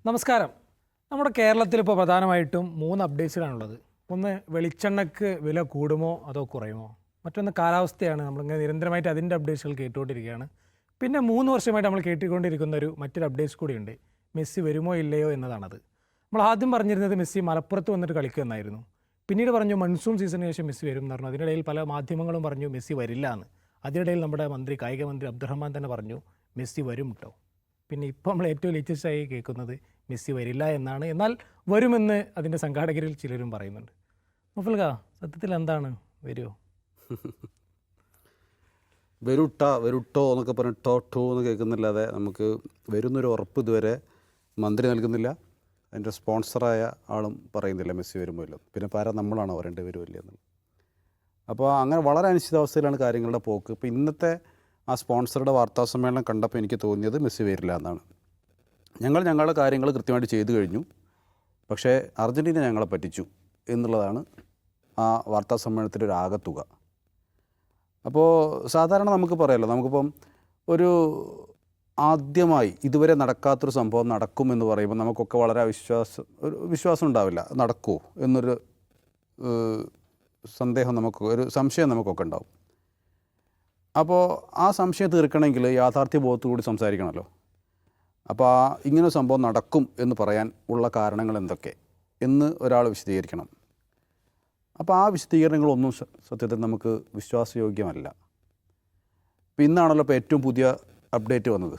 നമസ്കാരം. നമ്മുടെ കേരളത്തിൽ ഇപ്പോൾ പ്രധാനമായിട്ടും 3 അപ്ഡേറ്റ്സിലാണുള്ളത്. ഒന്ന് വെളിച്ചെണ്ണയ്ക്ക് വില കൂടുമോ അതോ കുറയുമോ, മറ്റൊന്ന് കാലാവസ്ഥയാണ്. നമ്മളിങ്ങനെ നിരന്തരമായിട്ട് അതിൻ്റെ അപ്ഡേറ്റ്സുകൾ കേട്ടുകൊണ്ടിരിക്കുകയാണ്. പിന്നെ 3 വർഷമായിട്ട് നമ്മൾ കേട്ടുകൊണ്ടിരിക്കുന്ന മറ്റൊരു അപ്ഡേറ്റ്സ് കൂടിയുണ്ട്, മെസ്സി വരുമോ ഇല്ലയോ എന്നതാണത്. നമ്മൾ ആദ്യം പറഞ്ഞിരുന്നത് മെസ്സി മലപ്പുറത്ത് വന്നിട്ട് കളിക്കുമെന്നായിരുന്നു. പിന്നീട് പറഞ്ഞു മൺസൂൺ സീസണിന് ശേഷം മെസ്സി വരും എന്ന് പറഞ്ഞു. അതിനിടയിൽ പല മാധ്യമങ്ങളും പറഞ്ഞു മെസ്സി വരില്ല എന്ന്. അതിനിടയിൽ നമ്മുടെ കായിക മന്ത്രി അബ്ദുറഹ്മാൻ തന്നെ പറഞ്ഞു മെസ്സി വരും കേട്ടോ. പിന്നെ ഇപ്പോൾ നമ്മൾ ഏറ്റവും ലേറ്റസ്റ്റായി കേൾക്കുന്നത് മെസ്സി വരില്ല എന്നാണ്. എന്നാൽ വരുമെന്ന് അതിൻ്റെ സംഘാടകരിൽ ചിലരും പറയുന്നുണ്ട്. മുഫൽക, സത്യത്തിൽ എന്താണ്, വരുമോ? വരുട്ടോ എന്നൊക്കെ പറഞ്ഞ് ടോ എന്ന് കേൾക്കുന്നില്ലാതെ നമുക്ക് വരുന്നൊരു ഉറപ്പ് ഇതുവരെ മന്ത്രി നൽകുന്നില്ല. അതിൻ്റെ സ്പോൺസറായ ആളും പറയുന്നില്ല മെസ്സി വരുമല്ലോ. പിന്നെ നമ്മളാണോ വരേണ്ടി വരുമില്ല എന്നുള്ളത്. അപ്പോൾ അങ്ങനെ വളരെ അനിശ്ചിതാവസ്ഥയിലാണ് കാര്യങ്ങളുടെ പോക്ക്. ഇപ്പോൾ ഇന്നത്തെ ആ സ്പോൺസറുടെ വാർത്താസമ്മേളനം കണ്ടപ്പോൾ എനിക്ക് തോന്നിയത് മെസ്സി വരില്ല എന്നാണ്. ഞങ്ങളുടെ കാര്യങ്ങൾ കൃത്യമായിട്ട് ചെയ്തു കഴിഞ്ഞു, പക്ഷേ അർജൻറ്റീന ഞങ്ങളെ പറ്റിച്ചു എന്നുള്ളതാണ് ആ വാർത്താ സമ്മേളനത്തിൻ്റെ ഒരു ആകത്തുക. അപ്പോൾ സാധാരണ നമുക്ക് പറയാമല്ലോ, നമുക്കിപ്പം ഒരു ആദ്യമായി ഇതുവരെ നടക്കാത്തൊരു സംഭവം നടക്കുമെന്ന് പറയുമ്പോൾ നമുക്കൊക്കെ വളരെ വിശ്വാസം ഉണ്ടാവില്ല. നടക്കുമോ എന്നൊരു ഒരു സംശയം നമുക്കൊക്കെ ഉണ്ടാവും. അപ്പോൾ ആ സംശയം തീർക്കണമെങ്കിൽ യാഥാർത്ഥ്യ ബോധത്തോടുകൂടി സംസാരിക്കണമല്ലോ. അപ്പോൾ ഇങ്ങനെ സംഭവം നടക്കും എന്ന് പറയാൻ ഉള്ള കാരണങ്ങൾ എന്തൊക്കെ എന്ന് ഒരാൾ വിശദീകരിക്കണം. അപ്പോൾ ആ വിശദീകരണങ്ങളൊന്നും സത്യത്തിൽ നമുക്ക് വിശ്വാസയോഗ്യമല്ല. ഇന്നാണല്ലോ ഇപ്പോൾ ഏറ്റവും പുതിയ അപ്ഡേറ്റ് വന്നത്.